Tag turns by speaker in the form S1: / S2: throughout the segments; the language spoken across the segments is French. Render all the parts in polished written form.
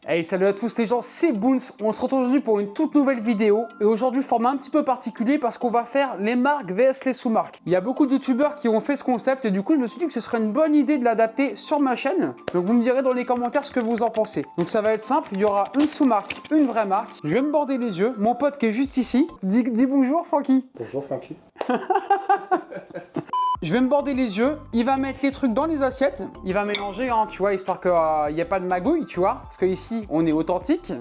S1: Hey, salut à tous les gens, c'est Boons. On se retrouve aujourd'hui pour une toute nouvelle vidéo. Et aujourd'hui, format un petit peu particulier parce qu'on va faire les marques vs les sous-marques. Il y a beaucoup de youtubeurs qui ont fait ce concept et du coup, je me suis dit que ce serait une bonne idée de l'adapter sur ma chaîne. Donc, vous me direz dans les commentaires ce que vous en pensez. Donc, ça va être simple. Il y aura une sous-marque, une vraie marque. Je vais me border les yeux. Mon pote qui est juste ici. Dis bonjour, Francky.
S2: Bonjour, Francky.
S1: Je vais me border les yeux, il va mettre les trucs dans les assiettes, il va mélanger, hein, tu vois, histoire qu'il n'y ait pas de magouille, tu vois, parce que ici, on est authentique.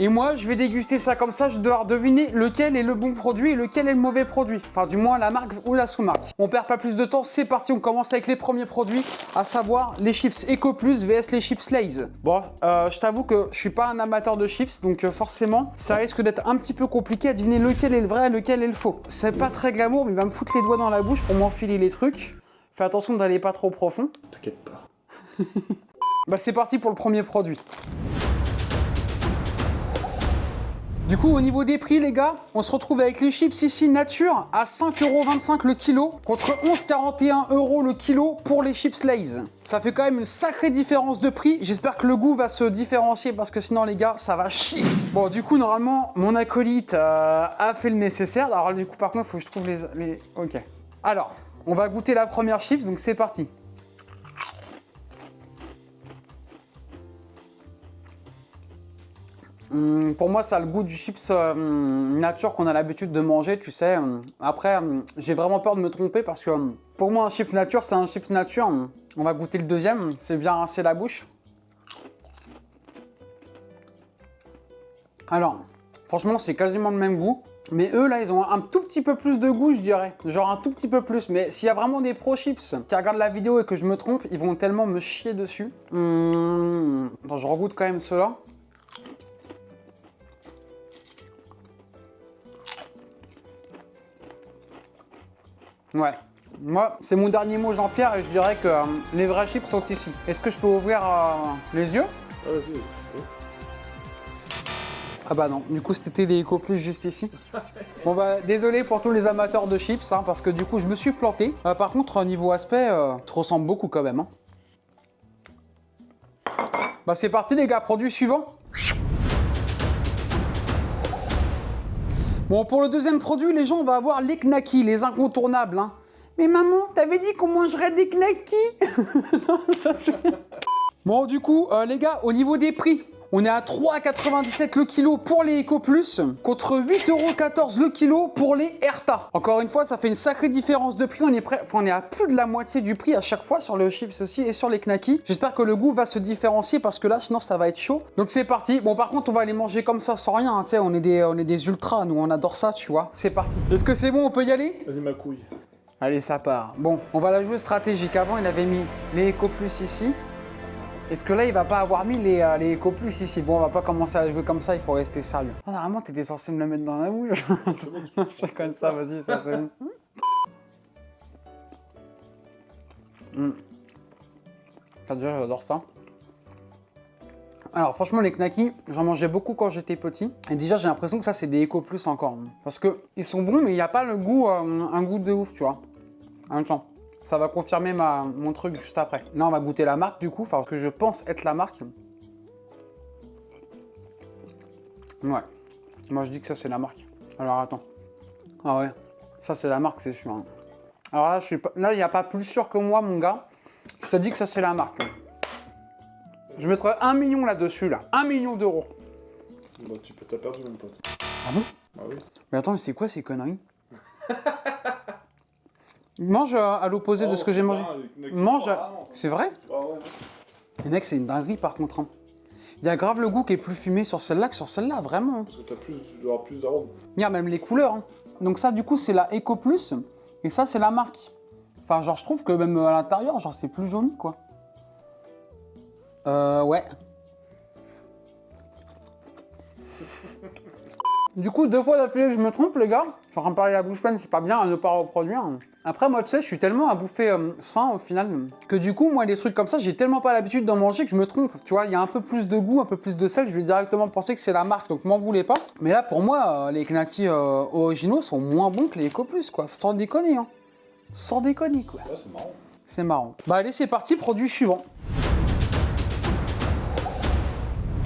S1: Et moi, je vais déguster ça comme ça, je dois devoir deviner lequel est le bon produit et lequel est le mauvais produit. Enfin, du moins, la marque ou la sous-marque. On perd pas plus de temps, c'est parti, on commence avec les premiers produits, à savoir les chips Eco Plus vs les chips Lay's. Bon, je t'avoue que je suis pas un amateur de chips, donc forcément, ça risque d'être un petit peu compliqué à deviner lequel est le vrai et lequel est le faux. C'est pas très glamour, mais il va me foutre les doigts dans la bouche pour m'enfiler les trucs. Fais attention d'aller pas trop profond.
S2: T'inquiète pas.
S1: Bah, c'est parti pour le premier produit. Du coup, au niveau des prix, les gars, on se retrouve avec les chips ici nature à 5,25 € le kilo contre 11,41 € le kilo pour les chips Lay's. Ça fait quand même une sacrée différence de prix. J'espère que le goût va se différencier parce que sinon, les gars, ça va chier. Bon, du coup, normalement, mon acolyte a fait le nécessaire. Alors, du coup, par contre, il faut que je trouve les... Ok. Alors, on va goûter la première chips, donc c'est parti. Pour moi, ça a le goût du chips nature qu'on a l'habitude de manger, tu sais. Après, j'ai vraiment peur de me tromper parce que pour moi, un chips nature, c'est un chips nature. On va goûter le deuxième, c'est bien rincer la bouche. Alors, franchement, c'est quasiment le même goût. Mais eux, là, ils ont un tout petit peu plus de goût, je dirais. Genre un tout petit peu plus. Mais s'il y a vraiment des pro chips qui regardent la vidéo et que je me trompe, ils vont tellement me chier dessus. Attends, je regoute quand même ceux-là. Ouais, moi, c'est mon dernier mot, Jean-Pierre, et je dirais que les vrais chips sont ici. Est-ce que je peux ouvrir les yeux?
S2: Ah, vas-y, vas-y.
S1: Ah bah non, du coup, c'était les Eco Plus juste ici. Bon bah, désolé pour tous les amateurs de chips, hein, parce que du coup, je me suis planté. Par contre, niveau aspect, ça se ressemble beaucoup quand même. Hein. Bah, c'est parti, les gars, produit suivant. Bon, pour le deuxième produit, les gens, on va avoir les knackis, les incontournables. Hein. Mais maman, t'avais dit qu'on mangerait des knackis. Non, ça, Bon, du coup, les gars, au niveau des prix, on est à 3,97 € le kilo pour les Eco Plus contre 8,14 € le kilo pour les Erta. Encore une fois, ça fait une sacrée différence de prix. On est à plus de la moitié du prix à chaque fois sur le chips aussi et sur les knackis. J'espère que le goût va se différencier parce que là, sinon, ça va être chaud. Donc, c'est parti. Bon, par contre, on va les manger comme ça sans rien. Hein. Tu sais, on est des ultras. Nous, on adore ça, tu vois. C'est parti. Est-ce que c'est bon? On peut y aller?
S2: Vas-y, ma couille.
S1: Allez, ça part. Bon, on va la jouer stratégique. Avant, il avait mis les Eco Plus ici. Est-ce que là, il va pas avoir mis les Eco Plus ici? Bon, on va pas commencer à jouer comme ça, il faut rester sérieux. Ah, normalement, t'étais censé me le mettre dans la bouche. Je fais comme ça, vas-y, ça c'est bon. T'as déjà, j'adore ça. Alors, franchement, les knackis, j'en mangeais beaucoup quand j'étais petit. Et déjà, j'ai l'impression que ça, c'est des Eco Plus encore. Parce qu'ils sont bons, mais il n'y a pas le goût, un goût de ouf, tu vois. En même temps. Ça va confirmer mon truc juste après. Là, on va goûter la marque du coup, enfin, ce que je pense être la marque. Ouais. Moi, je dis que ça, c'est la marque. Alors, attends. Ah ouais. Ça, c'est la marque, c'est sûr. Hein. Alors là, là, il n'y a pas plus sûr que moi, mon gars. Je te dis que ça, c'est la marque. Je mettrais 1 million là-dessus, là. 1 million d'euros.
S2: Bah, t'as perdu, mon pote.
S1: Ah bon?
S2: Ah oui.
S1: Mais attends, mais c'est quoi ces conneries? Mange à l'opposé de ce que j'ai mangé. Mange à... C'est vrai?
S2: Ah ouais.
S1: Les mecs, c'est une dinguerie par contre. Hein. Il y a grave le goût qui est plus fumé sur celle-là que sur celle-là, vraiment. Hein.
S2: Parce que tu dois avoir plus d'arômes.
S1: Il y a même les couleurs. Hein. Donc ça, du coup, c'est la Eco Plus. Et ça, c'est la marque. Enfin, genre, je trouve que même à l'intérieur, genre, c'est plus joli, quoi. Ouais. Du coup, 2 fois d'affilée, je me trompe, les gars. Je suis en train de parler la bouche pleine, c'est pas bien à ne pas reproduire. Après, moi, tu sais, je suis tellement à bouffer sain au final que du coup, moi, les trucs comme ça, j'ai tellement pas l'habitude d'en manger que je me trompe. Tu vois, il y a un peu plus de goût, un peu plus de sel, je vais directement penser que c'est la marque, donc m'en voulez pas. Mais là, pour moi, les knackis originaux sont moins bons que les Eco Plus, quoi. Sans déconner, hein. Sans déconner, quoi.
S2: Ouais, c'est marrant.
S1: C'est marrant. Bah, allez, c'est parti, produit suivant.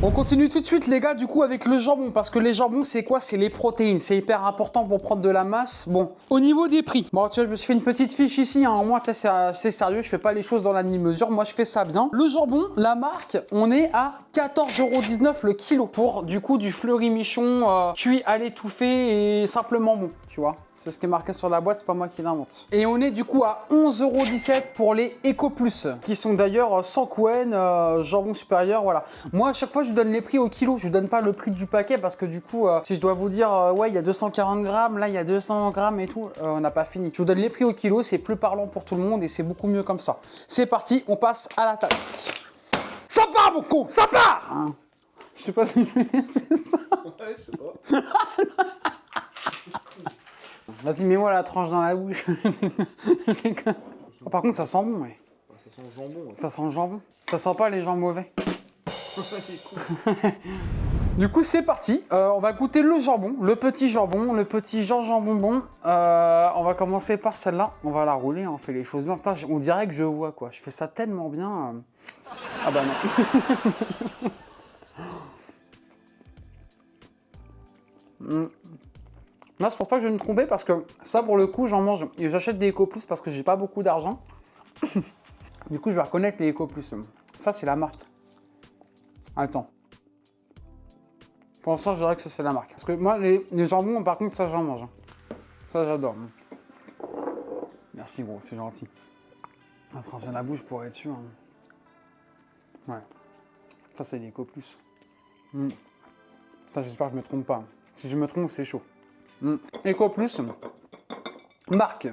S1: On continue tout de suite les gars du coup avec le jambon parce que les jambons c'est quoi? C'est les protéines, c'est hyper important pour prendre de la masse. Bon, au niveau des prix, bon tu vois je me suis fait une petite fiche ici, hein. Au moins c'est sérieux, je fais pas les choses dans la demi-mesure, moi je fais ça bien. Le jambon, la marque, on est à 14,19 € le kilo pour du coup du Fleury-Michon cuit à l'étouffé et simplement bon, tu vois. C'est ce qui est marqué sur la boîte, c'est pas moi qui l'invente. Et on est du coup à 11,17 € pour les Eco Plus, qui sont d'ailleurs sans couenne, jambon supérieur, voilà. Moi, à chaque fois, je donne les prix au kilo, je donne pas le prix du paquet parce que du coup, si je dois vous dire, ouais, il y a 240 grammes, là, il y a 200 grammes et tout, on n'a pas fini. Je vous donne les prix au kilo, c'est plus parlant pour tout le monde et c'est beaucoup mieux comme ça. C'est parti, on passe à la table. Ça part, mon con, ça part hein. Je sais pas si je vais laisser ça.
S2: Ouais, je sais pas.
S1: Vas-y, mets-moi la tranche dans la bouche. Oh, par contre, ça sent bon, ouais.
S2: Ça sent le jambon. Ouais.
S1: Ça sent le jambon. Ça sent pas les gens mauvais. Du coup, c'est parti. On va goûter le jambon, le petit jambon bon. On va commencer par celle-là. On va la rouler, on fait les choses bien. Putain, on dirait que je vois, quoi. Je fais ça tellement bien. Ah bah non. Là, je pense pas que je vais me tromper parce que ça, pour le coup, j'en mange. Et j'achète des Eco Plus parce que j'ai pas beaucoup d'argent. Du coup, je vais reconnaître les Eco Plus. Ça, c'est la marque. Attends. Pour l'instant, je dirais que ça, c'est la marque. Parce que moi, les jambons, par contre, ça, j'en mange. Ça, j'adore. Merci, gros, c'est gentil. La tranche dans la bouche pour être sûr. Ouais. Ça, c'est les Eco Plus. J'espère que je me trompe pas. Si je me trompe, c'est chaud. Eco Plus, marque.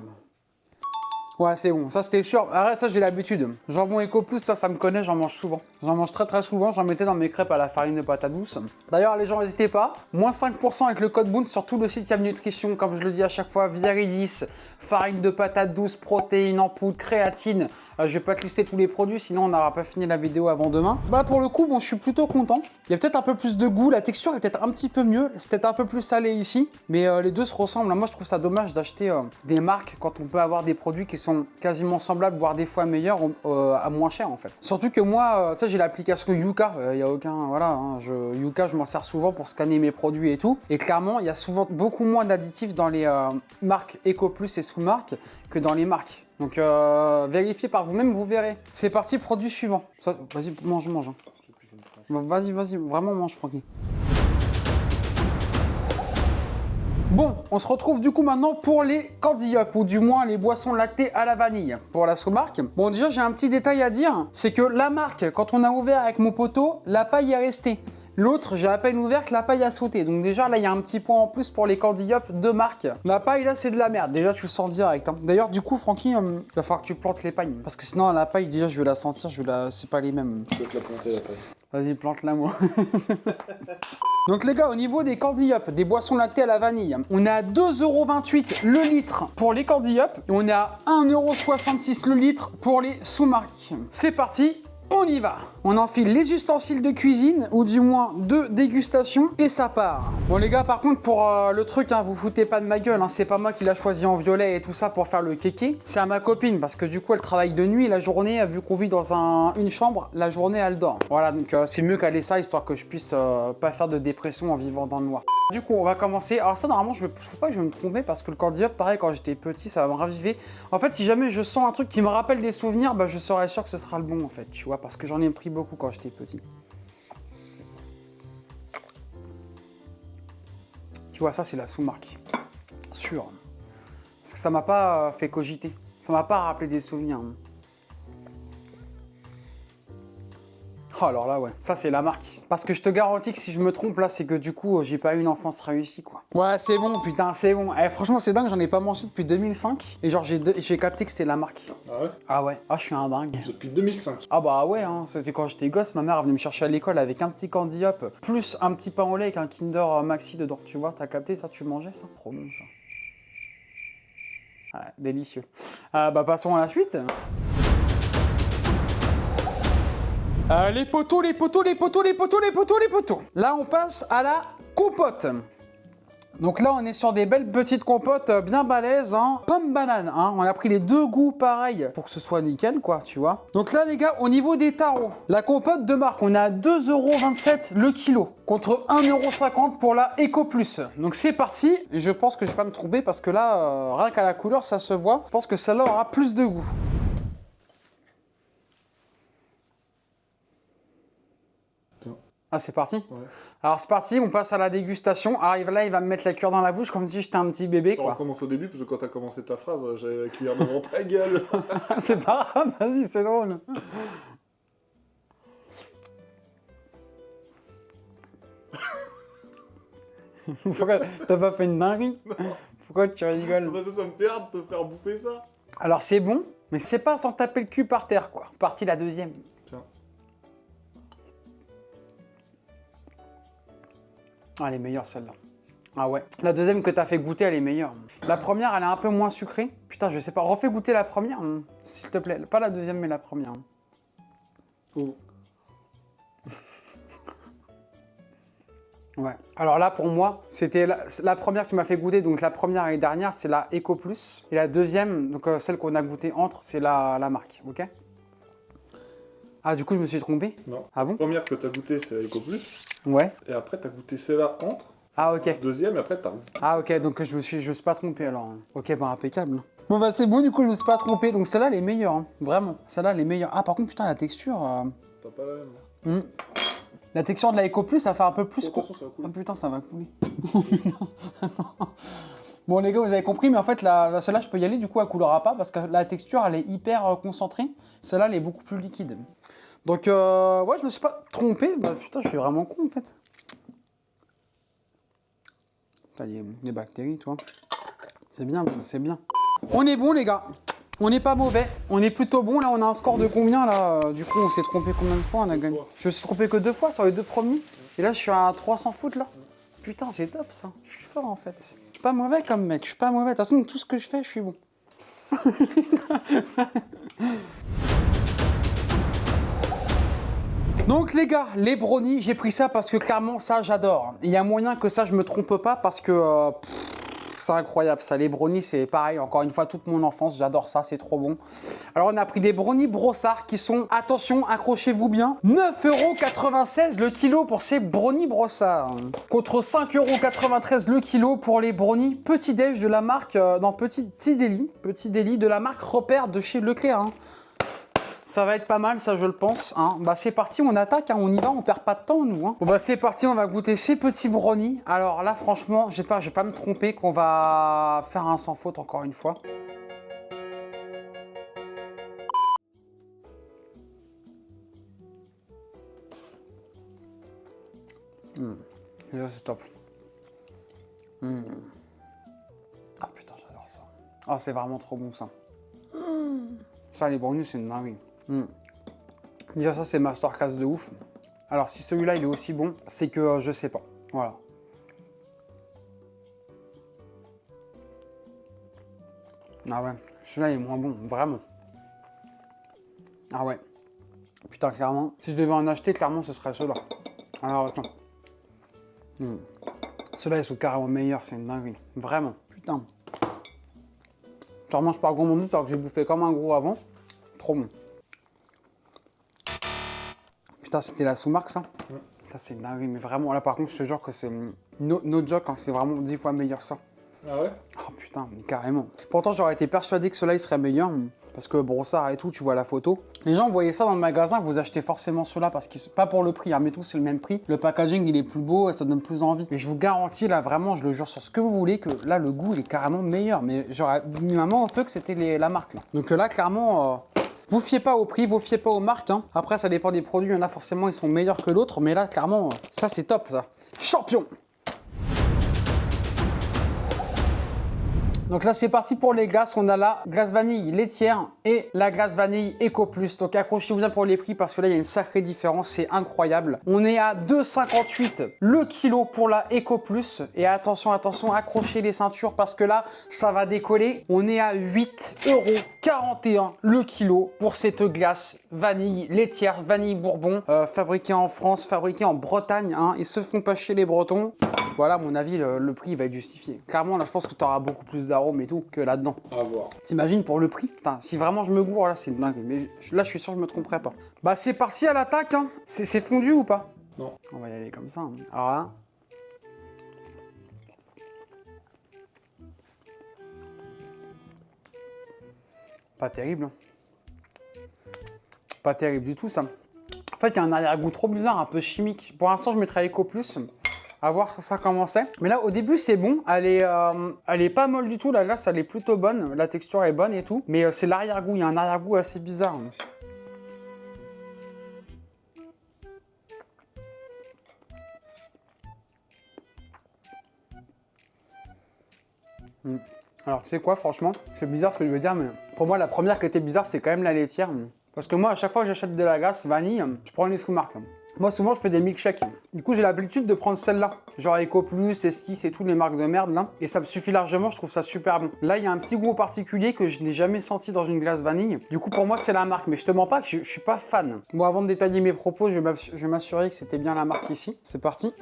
S1: Ouais, c'est bon, ça c'était sûr. Arrête, ça j'ai l'habitude. Jambon Eco Plus, ça me connaît, j'en mange souvent. J'en mange très souvent, j'en mettais dans mes crêpes à la farine de patate douce. D'ailleurs, les gens, n'hésitez pas. Moins 5% avec le code Boons sur tout le site Yam Nutrition, comme je le dis à chaque fois. Viridis, farine de patate douce, protéines en poudre, créatine. Je vais pas te lister tous les produits, sinon on n'aura pas fini la vidéo avant demain. Bah pour le coup, bon, je suis plutôt content. Il y a peut-être un peu plus de goût, la texture est peut-être un petit peu mieux. C'est peut-être un peu plus salé ici, mais les deux se ressemblent. Moi, je trouve ça dommage d'acheter des marques quand on peut avoir des produits qui sont quasiment semblables, voire des fois meilleurs à moins cher en fait. Surtout que moi, ça j'ai l'application Yuka, il y a aucun, voilà, hein, Yuka je m'en sers souvent pour scanner mes produits et tout. Et clairement, il y a souvent beaucoup moins d'additifs dans les marques Eco Plus et sous-marques que dans les marques. Donc vérifiez par vous-même, vous verrez. C'est parti, produit suivant. Vas-y, mange. Hein. Vas-y, vraiment mange tranquille. Bon, on se retrouve du coup maintenant pour les Candy Up, ou du moins les boissons lactées à la vanille, pour la sous-marque. Bon, déjà, j'ai un petit détail à dire, c'est que la marque, quand on a ouvert avec mon poteau, la paille est restée. L'autre, j'ai à peine ouvert que la paille a sauté. Donc déjà, là, il y a un petit point en plus pour les Candy Up de marque. La paille, là, c'est de la merde. Déjà, tu le sens direct. Hein. D'ailleurs, du coup, Francky, il va falloir que tu plantes les pailles. Parce que sinon, la paille, déjà, je vais la sentir, c'est pas les mêmes.
S2: Je peux te la planter, la paille.
S1: Vas-y, plante-la, moi. Donc les gars, au niveau des Candy Up, des boissons lactées à la vanille, on est à 2,28 € le litre pour les Candy Up et on est à 1,66 € le litre pour les sous-marques. C'est parti, on y va. On enfile les ustensiles de cuisine, ou du moins de dégustation, et ça part. Bon les gars, par contre, pour le truc, hein, vous foutez pas de ma gueule, hein, c'est pas moi qui l'a choisi en violet et tout ça pour faire le kéké, c'est à ma copine, parce que du coup, elle travaille de nuit, la journée, vu qu'on vit dans une chambre, la journée, elle dort. Voilà, donc c'est mieux qu'elle ait ça, histoire que je puisse pas faire de dépression en vivant dans le noir. Du coup, on va commencer. Alors ça, normalement, je trouve pas que je vais me tromper, parce que le Candy Up, pareil, quand j'étais petit, ça va me raviver. En fait, si jamais je sens un truc qui me rappelle des souvenirs, bah, je serais sûr que ce sera le bon, en fait, tu vois, parce que j'en ai pris beaucoup quand j'étais petit. Tu vois, ça c'est la sous-marque. Sûr. Parce que ça m'a pas fait cogiter. Ça m'a pas rappelé des souvenirs. Oh, alors là, ouais. Ça, c'est la marque. Parce que je te garantis que si je me trompe, là, c'est que du coup, j'ai pas eu une enfance réussie, quoi. Ouais, c'est bon, putain, c'est bon. Eh, franchement, c'est dingue, j'en ai pas mangé depuis 2005. Et genre, j'ai capté que c'était la marque.
S2: Ah ouais?
S1: Ah ouais. Ah, je suis un dingue.
S2: Depuis 2005.
S1: Ah bah ouais, hein. C'était quand j'étais gosse, ma mère venait me chercher à l'école avec un petit Candy Up, plus un petit pain au lait avec un Kinder Maxi dedans. Tu vois, t'as capté ça, tu mangeais ça? Trop bon, ça. Ouais, délicieux. Bah, passons à la suite. Les poteaux. Là, on passe à la compote. Donc là, on est sur des belles petites compotes bien balèzes, hein. Pomme banane, hein. On a pris les deux goûts pareils pour que ce soit nickel, quoi, tu vois. Donc là, les gars, au niveau des tarots, la compote de marque, on est à 2,27 € le kilo, contre 1,50 € pour la Eco Plus. Donc c'est parti. Et je pense que je vais pas me tromper parce que là, rien qu'à la couleur, ça se voit. Je pense que celle-là aura plus de goût. Ah, c'est parti?
S2: Ouais.
S1: Alors c'est parti, on passe à la dégustation. Alors là, il va me mettre la cuillère dans la bouche comme si j'étais un petit bébé,
S2: On
S1: quoi.
S2: recommence au début, parce que quand t'as commencé ta phrase, j'avais la cuillère devant ta gueule.
S1: C'est pas grave, vas-y, c'est drôle. Pourquoi t'as pas fait une dinguerie? Pourquoi tu rigoles?
S2: Parce que ça me fait hâte de te faire bouffer ça.
S1: Alors c'est bon, mais c'est pas sans taper le cul par terre, quoi. C'est parti la deuxième.
S2: Tiens.
S1: Ah, elle est meilleure celle-là. Ah ouais. La deuxième que t'as fait goûter, elle est meilleure. La première, elle est un peu moins sucrée. Putain, je sais pas. Refais goûter la première, hein, s'il te plaît. Pas la deuxième, mais la première. Hein.
S2: Oh.
S1: Ouais. Alors là, pour moi, c'était la première que tu m'as fait goûter. Donc la première et dernière, c'est la Eco Plus. Et la deuxième, donc celle qu'on a goûté entre, c'est la marque. Ok? Ah, du coup, je me suis trompé?
S2: Non.
S1: Ah bon?
S2: La première que t'as goûté, c'est Eco Plus.
S1: Ouais.
S2: Et après, t'as goûté celle-là entre.
S1: Ah, ok.
S2: Deuxième, et après, t'as.
S1: Ah, ok. Donc je me suis pas trompé alors. Ok, bah impeccable. Bon, bah c'est bon, du coup, je me suis pas trompé. Donc celle-là, elle est meilleure. Hein. Vraiment. Celle-là, elle est meilleure. Ah, par contre, putain, la texture.
S2: T'as pas la même.
S1: La texture de la Eco Plus, ça fait un peu plus.
S2: Attention, ça va couler.
S1: Oh putain, ça va couler. Bon, les gars, vous avez compris, mais en fait, celle-là, je peux y aller, du coup, elle coulera pas parce que la texture, elle est hyper concentrée. Celle-là, elle est beaucoup plus liquide. Donc, ouais, je me suis pas trompé. Bah, putain, je suis vraiment con, en fait. Putain, les bactéries, toi. C'est bien, c'est bien. On est bon, les gars. On n'est pas mauvais. On est plutôt bon. Là, on a un score de combien, là? Du coup, on s'est trompé combien de fois? On a gagné. Je me suis trompé que 2 fois sur les 2 premiers. Et là, je suis à 300 foot, là. Putain, c'est top, ça. Je suis fort, en fait. Je suis pas mauvais comme mec. Je suis pas mauvais. De toute façon, tout ce que je fais, je suis bon. Donc les gars, les brownies, j'ai pris ça parce que clairement ça j'adore. Il y a moyen que ça je me trompe pas parce que c'est incroyable ça. Les brownies c'est pareil, encore une fois toute mon enfance, j'adore ça, c'est trop bon. Alors on a pris des brownies brossard qui sont, attention, accrochez-vous bien, 9,96 € le kilo pour ces brownies brossard. Contre 5,93 € le kilo pour les brownies petit déj de la marque, Petit Délit de la marque Repère de chez Leclerc. Hein. Ça va être pas mal, ça je le pense. Hein. Bah c'est parti, on attaque, hein, on y va, on perd pas de temps nous. Hein. Bon bah c'est parti, on va goûter ces petits brownies. Alors là franchement, je vais pas me tromper qu'on va faire un sans faute encore une fois. Déjà c'est top. Ah putain j'adore ça. Ah c'est vraiment trop bon ça. Ça les brownies c'est une dinguerie. Déjà ça c'est masterclass de ouf. Alors si celui-là il est aussi bon, c'est que je sais pas. Voilà. Ah ouais, celui-là il est moins bon, vraiment. Ah ouais. Putain clairement, si je devais en acheter, clairement ce serait ceux-là. Alors attends. Ceux-là ils sont carrément meilleurs, c'est une dinguerie. Vraiment, putain. Je mange par gros minute alors que j'ai bouffé comme un gros avant. Trop bon. Putain, c'était la sous-marque ça? Putain, c'est dingue, mais vraiment, là par contre, je te jure que c'est no joke, hein, c'est vraiment 10 fois meilleur ça.
S2: Ah ouais?
S1: Oh putain, mais carrément. Pourtant, j'aurais été persuadé que ceux-là, ils seraient meilleurs, parce que brossard et tout, tu vois la photo. Les gens voyaient ça dans le magasin, vous achetez forcément ceux-là, parce que pas pour le prix, hein, mais tout, c'est le même prix. Le packaging, il est plus beau et ça donne plus envie. Et je vous garantis, là, vraiment, je le jure sur ce que vous voulez, que là, le goût, il est carrément meilleur. Mais j'aurais mis ma main au feu que c'était la marque, là. Donc là, clairement... Vous fiez pas au prix, vous fiez pas aux marques. Hein. Après, ça dépend des produits. Il y en a forcément, ils sont meilleurs que d'autres. Mais là, clairement, ça, c'est top, ça. Champion! Donc là, c'est parti pour les glaces. On a la glace vanille laitière et la glace vanille Eco Plus. Donc accrochez-vous bien pour les prix parce que là, il y a une sacrée différence. C'est incroyable. On est à 2,58 le kilo pour la Eco Plus. Et attention, attention, accrochez les ceintures parce que là, ça va décoller. On est à 8,41 € le kilo pour cette glace vanille laitière, vanille bourbon, fabriquée en France, fabriquée en Bretagne. Hein. Ils se font pas chier les Bretons. Voilà, à mon avis, le prix il va être justifié. Clairement, là, je pense que tu auras beaucoup plus d'arômes et tout que là-dedans.
S2: À voir.
S1: T'imagines pour le prix? Putain, si vraiment je me gourre, là, c'est dingue. Mais là, je suis sûr que je me tromperai pas. Bah, c'est parti à l'attaque, hein. C'est fondu ou pas?
S2: Non.
S1: On va y aller comme ça. Hein. Alors là... Pas terrible. Pas terrible du tout, ça. En fait, il y a un arrière-goût trop bizarre, un peu chimique. Pour l'instant, je mettrai Eco Plus. À voir ça comment c'est. Mais là, au début, c'est bon. Elle est pas molle du tout. La glace, elle est plutôt bonne. La texture est bonne et tout. Mais c'est l'arrière-goût. Il y a un arrière-goût assez bizarre. Alors, tu sais quoi, franchement, c'est bizarre ce que je veux dire, mais pour moi, la première qui était bizarre, c'est quand même la laitière. Parce que moi, à chaque fois que j'achète de la glace vanille, je prends les sous-marques. Moi, souvent, je fais des milkshakes. Du coup, j'ai l'habitude de prendre celle-là. Genre Eco Plus, Esquisse et toutes les marques de merde, là. Et ça me suffit largement, je trouve ça super bon. Là, il y a un petit goût particulier que je n'ai jamais senti dans une glace vanille. Du coup, pour moi, c'est la marque. Mais je te mens pas que je suis pas fan. Bon, avant de détailler mes propos, je vais m'assurer que c'était bien la marque ici. C'est parti.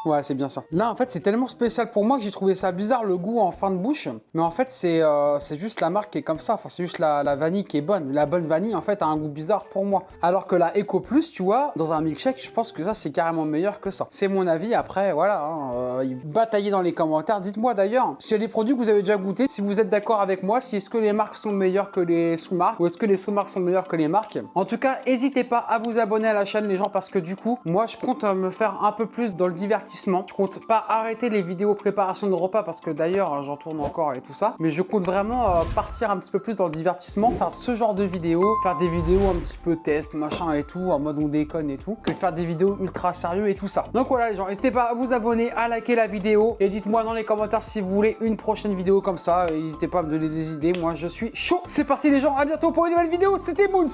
S1: Ouais, c'est bien ça. Là, en fait, c'est tellement spécial pour moi que j'ai trouvé ça bizarre, le goût en fin de bouche. Mais en fait, c'est juste la marque qui est comme ça. Enfin, c'est juste la vanille qui est bonne. La bonne vanille, en fait, a un goût bizarre pour moi. Alors que la Eco Plus, tu vois, dans un milkshake, je pense que ça, c'est carrément meilleur que ça. C'est mon avis. Après, voilà, hein, bataillez dans les commentaires. Dites-moi d'ailleurs, s'il y a des produits que vous avez déjà goûtés, si vous êtes d'accord avec moi, si est-ce que les marques sont meilleures que les sous-marques ou est-ce que les sous-marques sont meilleures que les marques. En tout cas, n'hésitez pas à vous abonner à la chaîne, les gens, parce que du coup, moi, je compte me faire un peu plus dans le divertissement. Je compte pas arrêter les vidéos préparation de repas parce que d'ailleurs j'en tourne encore et tout ça, mais je compte vraiment partir un petit peu plus dans le divertissement, faire ce genre de vidéos, faire des vidéos un petit peu test, machin et tout, en mode on déconne et tout, que de faire des vidéos ultra sérieux et tout ça. Donc voilà les gens, n'hésitez pas à vous abonner, à liker la vidéo et dites-moi dans les commentaires si vous voulez une prochaine vidéo comme ça, n'hésitez pas à me donner des idées, moi je suis chaud. C'est parti les gens, à bientôt pour une nouvelle vidéo, c'était Moons.